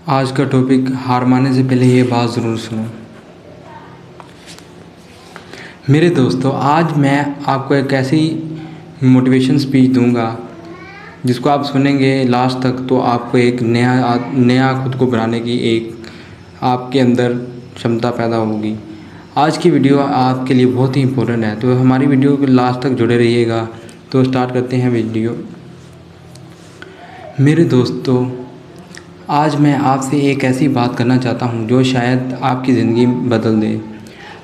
آج کا ٹاپک ہار ماننے سے پہلے یہ بات ضرور سنو۔ میرے دوستو، آج میں آپ کو ایک ایسی موٹیویشن سپیچ دوں گا جس کو آپ سنیں گے لاسٹ تک تو آپ کو ایک نیا خود کو بنانے کی ایک آپ کے اندر شمتا پیدا ہوگی۔ آج کی ویڈیو آپ کے لیے بہت ہی امپورٹنٹ ہے، تو ہماری ویڈیو کے لاسٹ تک جڑے رہیے گا۔ تو سٹارٹ کرتے ہیں ویڈیو۔ میرے دوستو، آج میں آپ سے ایک ایسی بات کرنا چاہتا ہوں جو شاید آپ کی زندگی بدل دے۔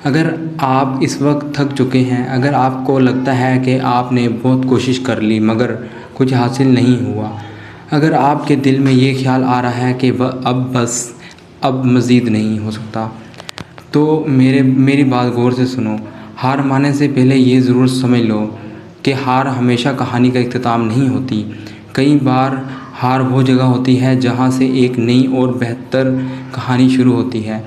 اگر آپ اس وقت تھک چکے ہیں، اگر آپ کو لگتا ہے کہ آپ نے بہت کوشش کر لی مگر کچھ حاصل نہیں ہوا، اگر آپ کے دل میں یہ خیال آ رہا ہے کہ اب مزید نہیں ہو سکتا، تو میری بات غور سے سنو۔ ہار ماننے سے پہلے یہ ضرور سمجھ لو کہ ہار ہمیشہ کہانی کا اختتام نہیں ہوتی۔ کئی بار ہار وہ جگہ ہوتی ہے جہاں سے ایک نئی اور بہتر کہانی شروع ہوتی ہے۔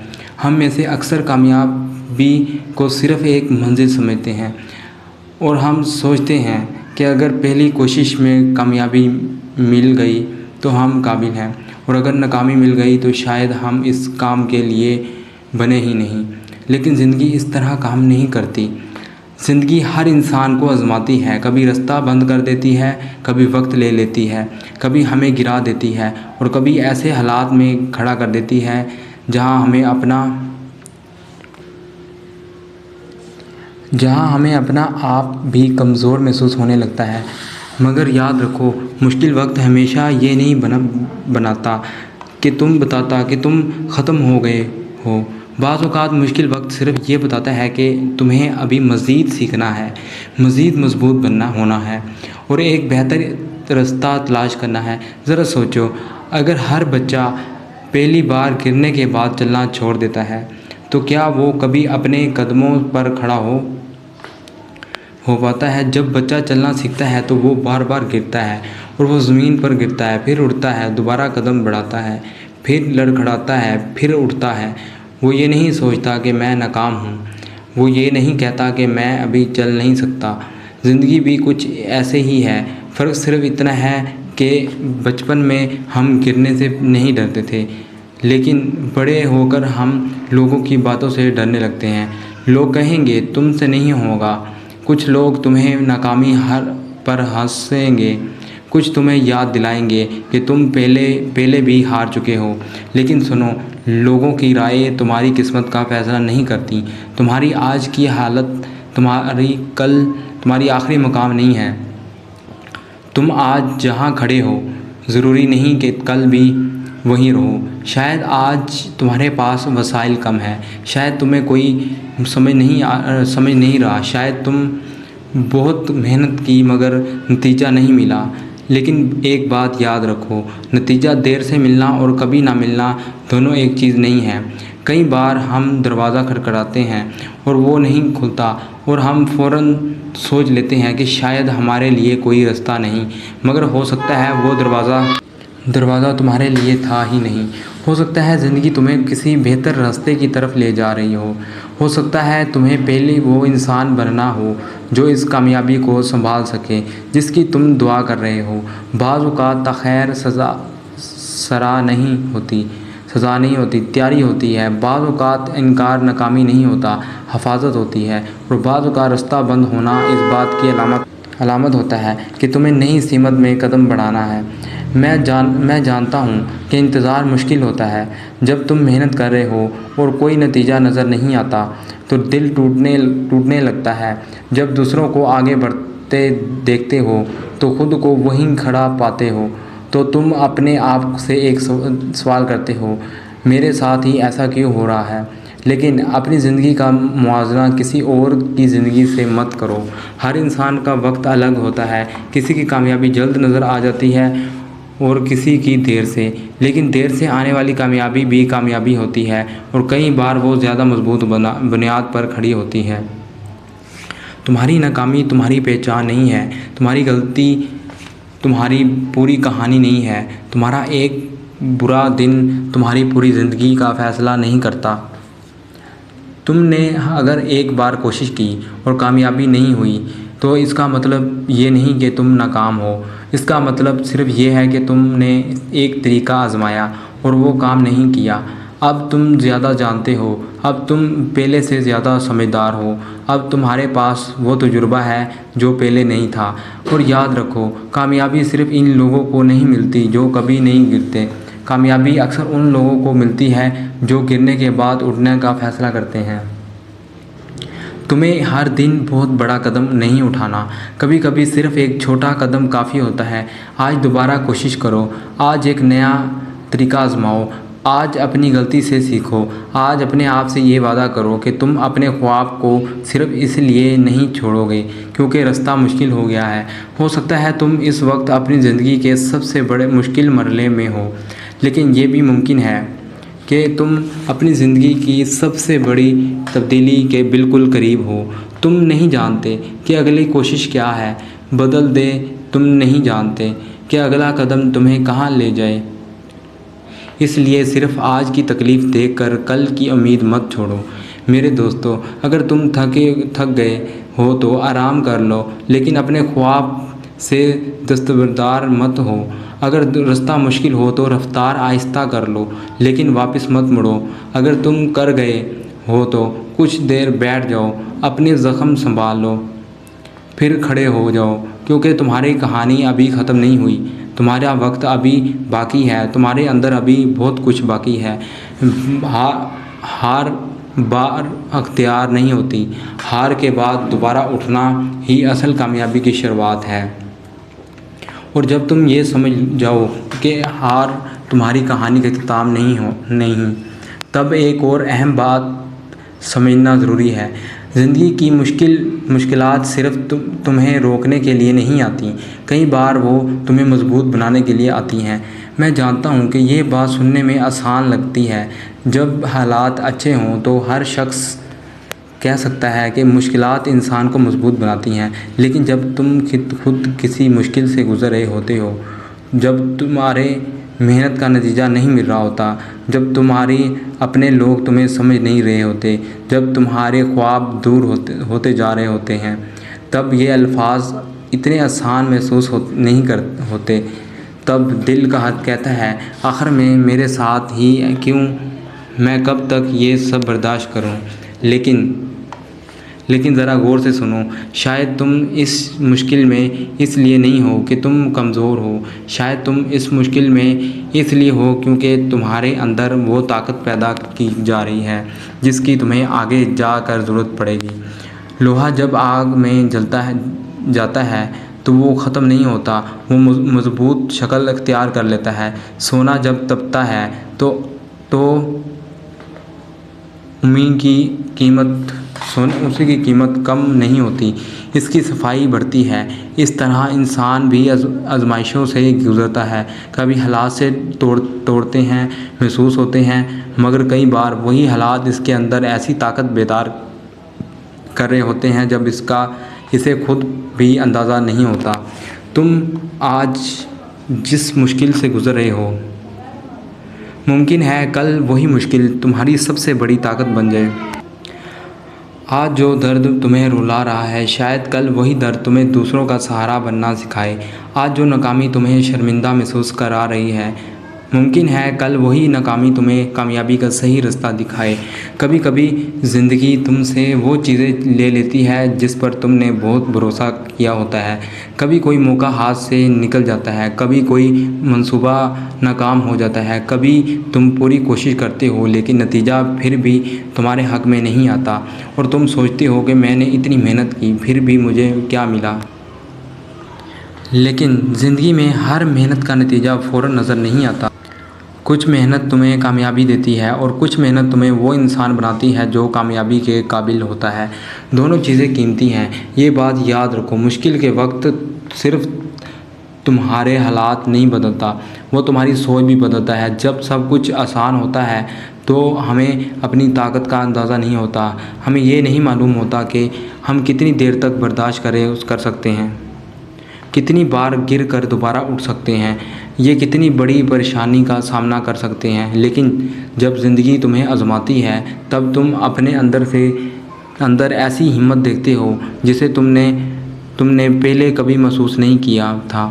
ہم میں سے اکثر کامیابی کو صرف ایک منزل سمجھتے ہیں، اور ہم سوچتے ہیں کہ اگر پہلی کوشش میں کامیابی مل گئی تو ہم قابل ہیں، اور اگر ناکامی مل گئی تو شاید ہم اس کام کے لیے بنے ہی نہیں۔ لیکن زندگی اس طرح کام نہیں کرتی۔ زندگی ہر انسان کو آزماتی ہے، کبھی رستہ بند کر دیتی ہے، کبھی وقت لے لیتی ہے، کبھی ہمیں گرا دیتی ہے، اور کبھی ایسے حالات میں کھڑا کر دیتی ہے جہاں ہمیں اپنا آپ بھی کمزور محسوس ہونے لگتا ہے۔ مگر یاد رکھو، مشکل وقت ہمیشہ یہ نہیں بتاتا کہ تم ختم ہو گئے ہو۔ بعض اوقات مشکل وقت صرف یہ بتاتا ہے کہ تمہیں ابھی مزید سیکھنا ہے، مزید مضبوط ہونا ہے، اور ایک بہتر رستہ تلاش کرنا ہے۔ ذرا سوچو، اگر ہر بچہ پہلی بار گرنے کے بعد چلنا چھوڑ دیتا ہے تو کیا وہ کبھی اپنے قدموں پر کھڑا ہو پاتا ہے؟ جب بچہ چلنا سیکھتا ہے تو وہ بار بار گرتا ہے، اور وہ زمین پر گرتا ہے، پھر اٹھتا ہے، دوبارہ قدم بڑھاتا ہے، پھر لڑکھڑاتا ہے، پھر اٹھتا ہے۔ وہ یہ نہیں سوچتا کہ میں ناکام ہوں، وہ یہ نہیں کہتا کہ میں ابھی چل نہیں سکتا۔ زندگی بھی کچھ ایسے ہی ہے۔ فرق صرف اتنا ہے کہ بچپن میں ہم گرنے سے نہیں ڈرتے تھے، لیکن بڑے ہو کر ہم لوگوں کی باتوں سے ڈرنے لگتے ہیں۔ لوگ کہیں گے تم سے نہیں ہوگا، کچھ لوگ تمہیں ناکامی پر ہنسیں گے، کچھ تمہیں یاد دلائیں گے کہ تم پہلے بھی ہار چکے ہو۔ لیکن سنو، لوگوں کی رائے تمہاری قسمت کا فیصلہ نہیں کرتی۔ تمہاری آج کی حالت تمہاری آخری مقام نہیں ہے۔ تم آج جہاں کھڑے ہو، ضروری نہیں کہ کل بھی وہیں رہو۔ شاید آج تمہارے پاس وسائل کم ہیں، شاید تمہیں کوئی سمجھ نہیں رہا، شاید تم بہت محنت کی مگر نتیجہ نہیں ملا۔ لیکن ایک بات یاد رکھو، نتیجہ دیر سے ملنا اور کبھی نہ ملنا دونوں ایک چیز نہیں ہے۔ کئی بار ہم دروازہ کھٹکھٹاتے ہیں اور وہ نہیں کھلتا، اور ہم فوراً سوچ لیتے ہیں کہ شاید ہمارے لیے کوئی راستہ نہیں، مگر ہو سکتا ہے وہ دروازہ تمہارے لیے تھا ہی نہیں۔ ہو سکتا ہے زندگی تمہیں کسی بہتر راستے کی طرف لے جا رہی ہو سکتا ہے تمہیں پہلے وہ انسان بننا ہو جو اس کامیابی کو سنبھال سکے جس کی تم دعا کر رہے ہو۔ بعض اوقات تاخیر سزا نہیں ہوتی، تیاری ہوتی ہے۔ بعض اوقات انکار ناکامی نہیں ہوتا، حفاظت ہوتی ہے، اور بعض اوقات راستہ بند ہونا اس بات کی علامت ہوتا ہے کہ تمہیں نئی سمت میں قدم بڑھانا ہے۔ میں جانتا ہوں کہ انتظار مشکل ہوتا ہے۔ جب تم محنت کر رہے ہو اور کوئی نتیجہ نظر نہیں آتا تو دل ٹوٹنے لگتا ہے۔ جب دوسروں کو آگے بڑھتے دیکھتے ہو تو خود کو وہیں کھڑا پاتے ہو تو تم اپنے آپ سے ایک سوال کرتے ہو، میرے ساتھ ہی ایسا کیوں ہو رہا ہے؟ لیکن اپنی زندگی کا موازنہ کسی اور کی زندگی سے مت کرو۔ ہر انسان کا وقت الگ ہوتا ہے، کسی کی کامیابی جلد نظر آ جاتی ہے اور کسی کی دیر سے، لیکن دیر سے آنے والی کامیابی بھی کامیابی ہوتی ہے، اور کئی بار وہ زیادہ مضبوط بنیاد پر کھڑی ہوتی ہے۔ تمہاری ناکامی تمہاری پہچان نہیں ہے، تمہاری غلطی تمہاری پوری کہانی نہیں ہے، تمہارا ایک برا دن تمہاری پوری زندگی کا فیصلہ نہیں کرتا۔ تم نے اگر ایک بار کوشش کی اور کامیابی نہیں ہوئی تو اس کا مطلب یہ نہیں کہ تم ناکام ہو، اس کا مطلب صرف یہ ہے کہ تم نے ایک طریقہ آزمایا اور وہ کام نہیں کیا۔ اب تم زیادہ جانتے ہو، اب تم پہلے سے زیادہ سمجھدار ہو، اب تمہارے پاس وہ تجربہ ہے جو پہلے نہیں تھا۔ اور یاد رکھو، کامیابی صرف ان لوگوں کو نہیں ملتی جو کبھی نہیں گرتے، کامیابی اکثر ان لوگوں کو ملتی ہے جو گرنے کے بعد اٹھنے کا فیصلہ کرتے ہیں۔ تمہیں ہر دن بہت بڑا قدم نہیں اٹھانا، کبھی کبھی صرف ایک چھوٹا قدم کافی ہوتا ہے۔ آج دوبارہ کوشش کرو، آج ایک نیا طریقہ آزماؤ، آج اپنی غلطی سے سیکھو، آج اپنے آپ سے یہ وعدہ کرو کہ تم اپنے خواب کو صرف اس لیے نہیں چھوڑو گے کیونکہ راستہ مشکل ہو گیا ہے۔ ہو سکتا ہے تم اس وقت اپنی زندگی کے سب سے بڑے مشکل مرحلے میں ہو، لیکن یہ بھی ممکن ہے کہ تم اپنی زندگی کی سب سے بڑی تبدیلی کے بالکل قریب ہو۔ تم نہیں جانتے کہ اگلی کوشش کیا ہے بدل دے، تم نہیں جانتے کہ اگلا قدم تمہیں کہاں لے جائے۔ اس لیے صرف آج کی تکلیف دیکھ کر کل کی امید مت چھوڑو۔ میرے دوستو، اگر تم تھک گئے ہو تو آرام کر لو، لیکن اپنے خواب سے دستبردار مت ہو۔ اگر راستہ مشکل ہو تو رفتار آہستہ کر لو، لیکن واپس مت مڑو۔ اگر تم کر گئے ہو تو کچھ دیر بیٹھ جاؤ، اپنے زخم سنبھال لو، پھر کھڑے ہو جاؤ، کیونکہ تمہاری کہانی ابھی ختم نہیں ہوئی، تمہارا وقت ابھی باقی ہے، تمہارے اندر ابھی بہت کچھ باقی ہے۔ ہار بار اختیار نہیں ہوتی، ہار کے بعد دوبارہ اٹھنا ہی اصل کامیابی کی شروعات ہے۔ اور جب تم یہ سمجھ جاؤ کہ ہار تمہاری کہانی کا اختتام نہیں، تب ایک اور اہم بات سمجھنا ضروری ہے۔ زندگی کی مشکلات صرف تمہیں روکنے کے لیے نہیں آتی، کئی بار وہ تمہیں مضبوط بنانے کے لیے آتی ہیں۔ میں جانتا ہوں کہ یہ بات سننے میں آسان لگتی ہے۔ جب حالات اچھے ہوں تو ہر شخص کہہ سکتا ہے کہ مشکلات انسان کو مضبوط بناتی ہیں، لیکن جب تم خود کسی مشکل سے گزر رہے ہوتے ہو، جب تمہارے محنت کا نتیجہ نہیں مل رہا ہوتا، جب تمہاری اپنے لوگ تمہیں سمجھ نہیں رہے ہوتے، جب تمہارے خواب دور ہوتے جا رہے ہوتے ہیں، تب یہ الفاظ اتنے آسان محسوس نہیں ہوتے۔ تب دل کا حق کہتا ہے، آخر میں میرے ساتھ ہی کیوں، میں کب تک یہ سب برداشت کروں؟ لیکن ذرا غور سے سنو، شاید تم اس مشکل میں اس لیے نہیں ہو کہ تم کمزور ہو، شاید تم اس مشکل میں اس لیے ہو کیونکہ تمہارے اندر وہ طاقت پیدا کی جا رہی ہے جس کی تمہیں آگے جا کر ضرورت پڑے گی۔ لوہا جب آگ میں جاتا ہے تو وہ ختم نہیں ہوتا، وہ مضبوط شکل اختیار کر لیتا ہے۔ سونا جب تپتا ہے تو اسی کی قیمت کم نہیں ہوتی، اس کی صفائی بڑھتی ہے۔ اس طرح انسان بھی آزمائشوں سے گزرتا ہے، کبھی حالات سے توڑتے ہیں محسوس ہوتے ہیں، مگر کئی بار وہی حالات اس کے اندر ایسی طاقت بیدار کر رہے ہوتے ہیں جب اسے خود بھی اندازہ نہیں ہوتا۔ تم آج جس مشکل سے گزر رہے ہو، ممکن ہے کل وہی مشکل تمہاری سب سے بڑی طاقت بن جائے۔ آج جو درد تمہیں رلا رہا ہے، شاید کل وہی درد تمہیں دوسروں کا سہارا بننا سکھائے۔ آج جو ناکامی تمہیں شرمندہ محسوس کرا رہی ہے، ممکن ہے کل وہی ناکامی تمہیں کامیابی کا صحیح راستہ دکھائے۔ کبھی کبھی زندگی تم سے وہ چیزیں لے لیتی ہے جس پر تم نے بہت بھروسہ کیا ہوتا ہے۔ کبھی کوئی موقع ہاتھ سے نکل جاتا ہے، کبھی کوئی منصوبہ ناکام ہو جاتا ہے، کبھی تم پوری کوشش کرتے ہو لیکن نتیجہ پھر بھی تمہارے حق میں نہیں آتا، اور تم سوچتے ہو کہ میں نے اتنی محنت کی پھر بھی مجھے کیا ملا۔ لیکن زندگی میں ہر محنت کا نتیجہ فوراً نظر نہیں آتا۔ کچھ محنت تمہیں کامیابی دیتی ہے اور کچھ محنت تمہیں وہ انسان بناتی ہے جو کامیابی کے قابل ہوتا ہے۔ دونوں چیزیں قیمتی ہیں، یہ بات یاد رکھو۔ مشکل کے وقت صرف تمہارے حالات نہیں بدلتا، وہ تمہاری سوچ بھی بدلتا ہے۔ جب سب کچھ آسان ہوتا ہے تو ہمیں اپنی طاقت کا اندازہ نہیں ہوتا، ہمیں یہ نہیں معلوم ہوتا کہ ہم کتنی دیر تک برداشت کر سکتے ہیں، کتنی بار گر کر دوبارہ اٹھ سکتے ہیں، یہ کتنی بڑی پریشانی کا سامنا کر سکتے ہیں۔ لیکن جب زندگی تمہیں آزماتی ہے تب تم اپنے اندر ایسی ہمت دیکھتے ہو جسے تم نے پہلے کبھی محسوس نہیں کیا تھا۔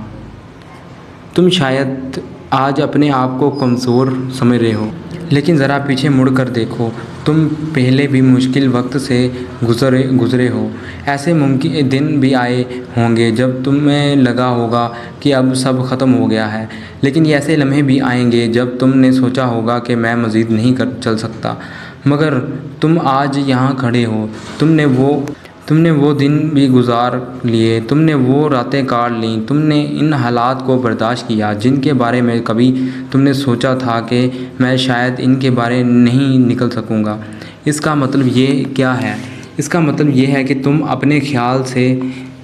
تم شاید آج اپنے آپ کو کمزور سمجھ رہے ہو، لیکن ذرا پیچھے مڑ کر دیکھو، تم پہلے بھی مشکل وقت سے گزرے ہو۔ ایسے ممکن دن بھی آئے ہوں گے جب تمہیں لگا ہوگا کہ اب سب ختم ہو گیا ہے، لیکن ایسے لمحے بھی آئیں گے جب تم نے سوچا ہوگا کہ میں مزید نہیں چل سکتا، مگر تم آج یہاں کھڑے ہو۔ تم نے وہ دن بھی گزار لیے، تم نے وہ راتیں کاٹ لیں، تم نے ان حالات کو برداشت کیا جن کے بارے میں کبھی تم نے سوچا تھا کہ میں شاید ان کے بارے نہیں نکل سکوں گا۔ اس کا مطلب یہ کیا ہے؟ اس کا مطلب یہ ہے کہ تم اپنے خیال سے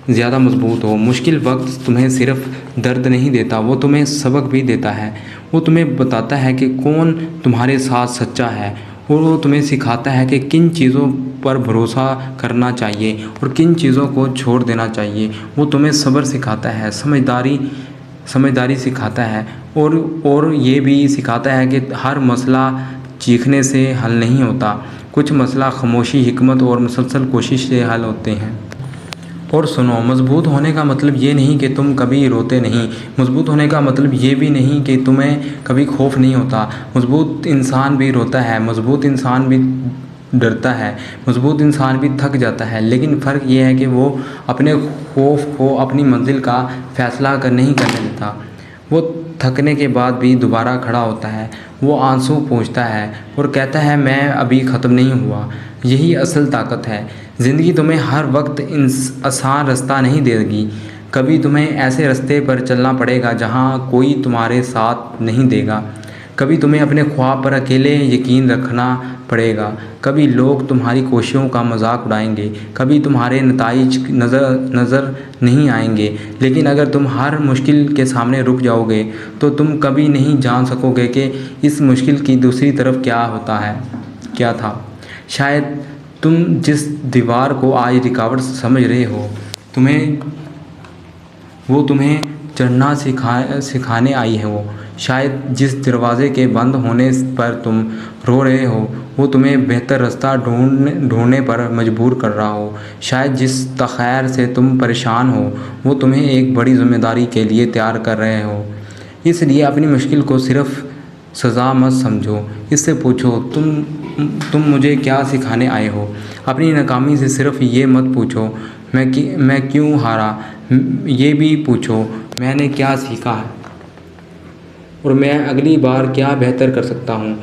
زیادہ مضبوط ہو۔ مشکل وقت تمہیں صرف درد نہیں دیتا، وہ تمہیں سبق بھی دیتا ہے۔ وہ تمہیں بتاتا ہے کہ کون تمہارے ساتھ سچا ہے، اور وہ تمہیں سکھاتا ہے کہ کن چیزوں پر بھروسہ کرنا چاہیے اور کن چیزوں کو چھوڑ دینا چاہیے۔ وہ تمہیں صبر سکھاتا ہے، سمجھداری سکھاتا ہے، اور یہ بھی سکھاتا ہے کہ ہر مسئلہ چیخنے سے حل نہیں ہوتا، کچھ مسئلہ خاموشی، حکمت اور مسلسل کوشش سے حل ہوتے ہیں۔ اور سنو، مضبوط ہونے کا مطلب یہ نہیں کہ تم کبھی روتے نہیں، مضبوط ہونے کا مطلب یہ بھی نہیں کہ تمہیں کبھی خوف نہیں ہوتا۔ مضبوط انسان بھی روتا ہے، مضبوط انسان بھی ڈرتا ہے، مضبوط انسان بھی تھک جاتا ہے، لیکن فرق یہ ہے کہ وہ اپنے خوف کو اپنی منزل کا فیصلہ نہیں کرنے دیتا۔ وہ تھکنے کے بعد بھی دوبارہ کھڑا ہوتا ہے، وہ آنسو پوچھتا ہے اور کہتا ہے میں ابھی ختم نہیں ہوا۔ یہی اصل طاقت ہے۔ زندگی تمہیں ہر وقت آسان راستہ نہیں دے گی، کبھی تمہیں ایسے راستے پر چلنا پڑے گا جہاں کوئی تمہارے ساتھ نہیں دے گا، کبھی تمہیں اپنے خواب پر اکیلے یقین رکھنا پڑے گا، کبھی لوگ تمہاری کوششوں کا مذاق اڑائیں گے، کبھی تمہارے نتائج نظر نہیں آئیں گے، لیکن اگر تم ہر مشکل کے سامنے رک جاؤ گے تو تم کبھی نہیں جان سکو گے کہ اس مشکل کی دوسری طرف کیا تھا۔ شاید تم جس دیوار کو آج رکاوٹ سمجھ رہے ہو، وہ تمہیں چڑھنا سکھانے آئی ہو۔ شاید جس دروازے کے بند ہونے پر تم رو رہے ہو، وہ تمہیں بہتر راستہ ڈھونڈنے پر مجبور کر رہا ہو۔ شاید جس تاخیر سے تم پریشان ہو، وہ تمہیں ایک بڑی ذمہ داری کے لیے تیار کر رہے ہو۔ اس لیے اپنی مشکل کو صرف سزا مت سمجھو، اس سے پوچھو تم مجھے کیا سکھانے آئے ہو۔ اپنی ناکامی سے صرف یہ مت پوچھو میں کیوں ہارا، یہ بھی پوچھو میں نے کیا سیکھا ہے اور میں اگلی بار کیا بہتر کر سکتا ہوں۔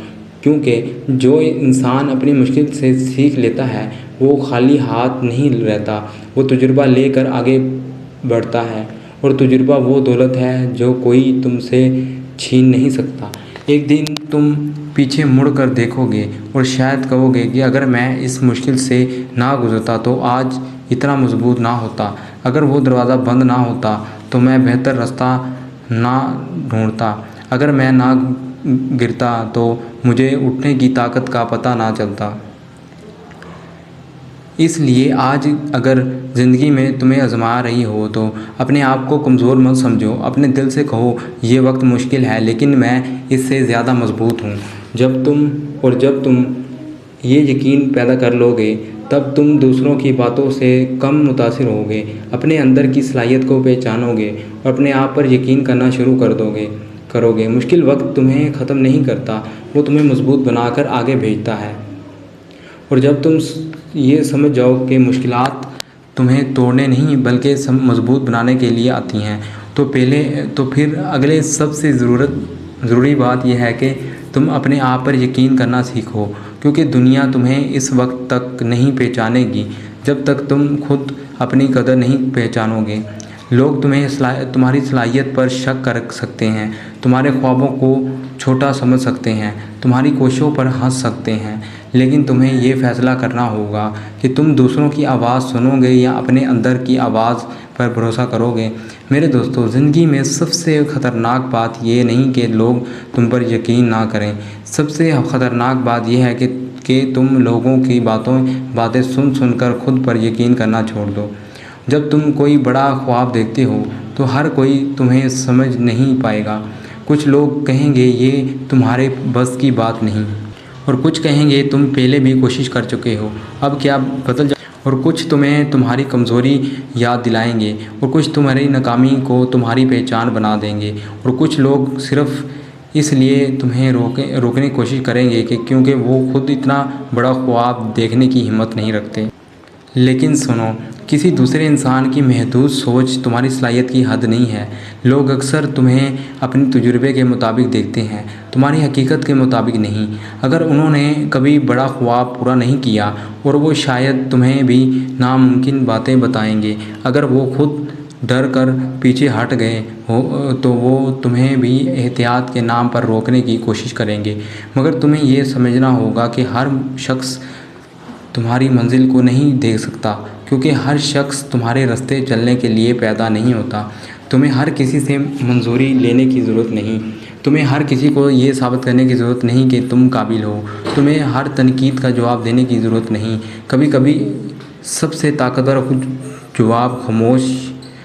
کیونکہ جو انسان اپنی مشکل سے سیکھ لیتا ہے وہ خالی ہاتھ نہیں رہتا، وہ تجربہ لے کر آگے بڑھتا ہے، اور تجربہ وہ دولت ہے جو کوئی تم سے چھین نہیں سکتا۔ ایک دن تم پیچھے مڑ کر دیکھو گے اور شاید کہو گے کہ اگر میں اس مشکل سے نہ گزرتا تو آج اتنا مضبوط نہ ہوتا، اگر وہ دروازہ بند نہ ہوتا تو میں بہتر راستہ نہ ڈھونڈتا، اگر میں نہ گرتا تو مجھے اٹھنے کی طاقت کا پتہ نہ چلتا۔ اس لیے آج اگر زندگی میں تمہیں آزما رہی ہو تو اپنے آپ کو کمزور مت سمجھو، اپنے دل سے کہو یہ وقت مشکل ہے لیکن میں اس سے زیادہ مضبوط ہوں۔ جب تم یہ یقین پیدا کر لو گے تب تم دوسروں کی باتوں سے کم متاثر ہوگے، اپنے اندر کی صلاحیت کو پہچانو گے اور اپنے آپ پر یقین کرنا شروع کرو گے۔ مشکل وقت تمہیں ختم نہیں کرتا، وہ تمہیں مضبوط بنا کر آگے بھیجتا ہے۔ اور جب تم یہ سمجھ جاؤ کہ مشکلات تمہیں توڑنے نہیں بلکہ مضبوط بنانے کے لیے آتی ہیں تو پھر اگلے سب سے ضروری بات یہ ہے کہ تم اپنے آپ پر یقین کرنا سیکھو، کیونکہ دنیا تمہیں اس وقت تک نہیں پہچانے گی جب تک تم خود اپنی قدر نہیں پہچانو گے۔ لوگ تمہاری صلاحیت پر شک کر سکتے ہیں، تمہارے خوابوں کو چھوٹا سمجھ سکتے ہیں، تمہاری کوششوں پر ہنس سکتے ہیں، لیکن تمہیں یہ فیصلہ کرنا ہوگا کہ تم دوسروں کی آواز سنو گے یا اپنے اندر کی آواز پر بھروسہ کرو گے۔ میرے دوستو، زندگی میں سب سے خطرناک بات یہ نہیں کہ لوگ تم پر یقین نہ کریں، سب سے خطرناک بات یہ ہے کہ تم لوگوں کی باتیں سن کر خود پر یقین کرنا چھوڑ دو۔ جب تم کوئی بڑا خواب دیکھتے ہو تو ہر کوئی تمہیں سمجھ نہیں پائے گا۔ کچھ لوگ کہیں گے یہ تمہارے بس کی بات نہیں، اور کچھ کہیں گے تم پہلے بھی کوشش کر چکے ہو، اب کیا بدل جائے۔ اور کچھ تمہیں تمہاری کمزوری یاد دلائیں گے، اور کچھ تمہاری ناکامی کو تمہاری پہچان بنا دیں گے، اور کچھ لوگ صرف اس لیے تمہیں روکنے کی کوشش کریں گے کہ کیونکہ وہ خود اتنا بڑا خواب دیکھنے کی ہمت نہیں رکھتے۔ لیکن سنو، کسی دوسرے انسان کی محدود سوچ تمہاری صلاحیت کی حد نہیں ہے۔ لوگ اکثر تمہیں اپنے تجربے کے مطابق دیکھتے ہیں، تمہاری حقیقت کے مطابق نہیں۔ اگر انہوں نے کبھی بڑا خواب پورا نہیں کیا، اور وہ شاید تمہیں بھی ناممکن باتیں بتائیں گے۔ اگر وہ خود ڈر کر پیچھے ہٹ گئے تو وہ تمہیں بھی احتیاط کے نام پر روکنے کی کوشش کریں گے۔ مگر تمہیں یہ سمجھنا ہوگا کہ ہر شخص تمہاری منزل کو نہیں دیکھ سکتا، کیونکہ ہر شخص تمہارے راستے چلنے کے لیے پیدا نہیں ہوتا۔ تمہیں ہر کسی سے منظوری لینے کی ضرورت نہیں، تمہیں ہر کسی کو یہ ثابت کرنے کی ضرورت نہیں کہ تم قابل ہو، تمہیں ہر تنقید کا جواب دینے کی ضرورت نہیں۔ کبھی کبھی سب سے طاقتور جواب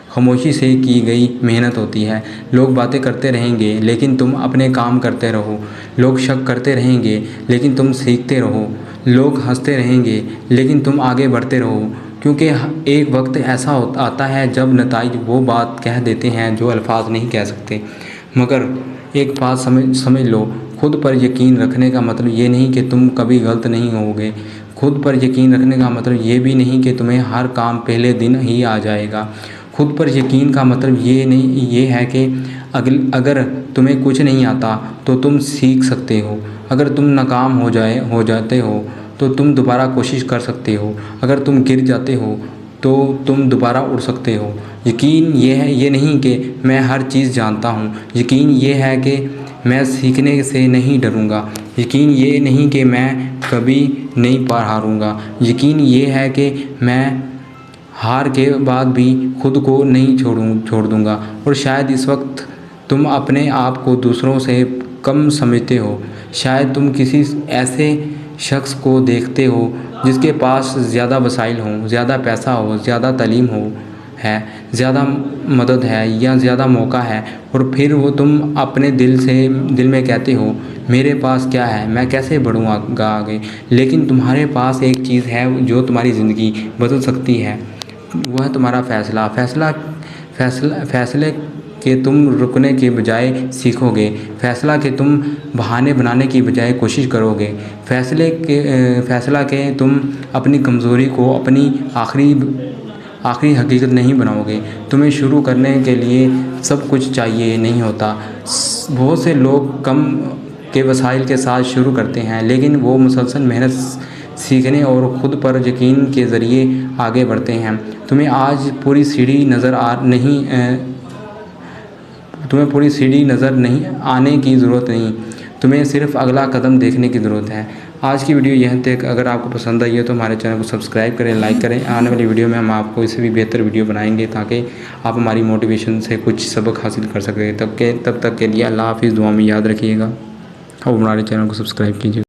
خاموشی سے کی گئی محنت ہوتی ہے۔ لوگ باتیں کرتے رہیں گے لیکن تم اپنے کام کرتے رہو، لوگ شک کرتے رہیں گے لیکن تم سیکھتے رہو، لوگ ہنستے رہیں گے لیکن تم آگے بڑھتے رہو، کیونکہ ایک وقت ایسا آتا ہے جب نتائج وہ بات کہہ دیتے ہیں جو الفاظ نہیں کہہ سکتے۔ مگر ایک بات سمجھ لو، خود پر یقین رکھنے کا مطلب یہ نہیں کہ تم کبھی غلط نہیں ہوگے۔ خود پر یقین رکھنے کا مطلب یہ بھی نہیں کہ تمہیں ہر کام پہلے دن ہی آ جائے گا۔ خود پر یقین کا مطلب یہ ہے کہ اگر تمہیں کچھ نہیں آتا تو تم سیکھ سکتے ہو، اگر تم ناکام ہو جاتے ہو تو تم دوبارہ کوشش کر سکتے ہو، اگر تم گر جاتے ہو تو تم دوبارہ اٹھ سکتے ہو۔ یقین یہ نہیں کہ میں ہر چیز جانتا ہوں، یقین یہ ہے کہ میں سیکھنے سے نہیں ڈروں گا، یقین یہ نہیں کہ میں کبھی نہیں ہاروں گا، یقین یہ ہے کہ میں ہار کے بعد بھی خود کو نہیں چھوڑ دوں گا۔ اور شاید اس وقت تم اپنے آپ کو دوسروں سے کم سمجھتے ہو، شاید تم کسی ایسے شخص کو دیکھتے ہو جس کے پاس زیادہ وسائل ہوں، زیادہ پیسہ ہو، زیادہ تعلیم ہے، زیادہ مدد ہے یا زیادہ موقع ہے، اور پھر وہ تم اپنے دل میں کہتے ہو میرے پاس کیا ہے، میں کیسے بڑھوں گا آگے۔ لیکن تمہارے پاس ایک چیز ہے جو تمہاری زندگی بدل سکتی ہے، وہ ہے تمہارا فیصلے کہ تم رکنے کے بجائے سیکھو گے، فیصلہ کہ تم بہانے بنانے کی بجائے کوشش کرو گے، فیصلہ کہ تم اپنی کمزوری کو اپنی آخری حقیقت نہیں بناؤ گے۔ تمہیں شروع کرنے کے لیے سب کچھ چاہیے نہیں ہوتا۔ بہت سے لوگ کم کے وسائل کے ساتھ شروع کرتے ہیں، لیکن وہ مسلسل محنت، سیکھنے اور خود پر یقین کے ذریعے آگے بڑھتے ہیں۔ تمہیں آج پوری سیڑھی نظر نہیں آنے کی ضرورت نہیں، تمہیں صرف اگلا قدم دیکھنے کی ضرورت ہے۔ آج کی ویڈیو یہاں تک۔ اگر آپ کو پسند آئی ہے تو ہمارے چینل کو سبسکرائب کریں، لائک کریں۔ آنے والی ویڈیو میں ہم آپ کو اس سے بھی بہتر ویڈیو بنائیں گے تاکہ آپ ہماری موٹیویشن سے کچھ سبق حاصل کر سکیں۔ تب تک کے لیے اللہ حافظ، دعا میں یاد رکھیے گا اور ہمارے چینل کو سبسکرائب کیجیے۔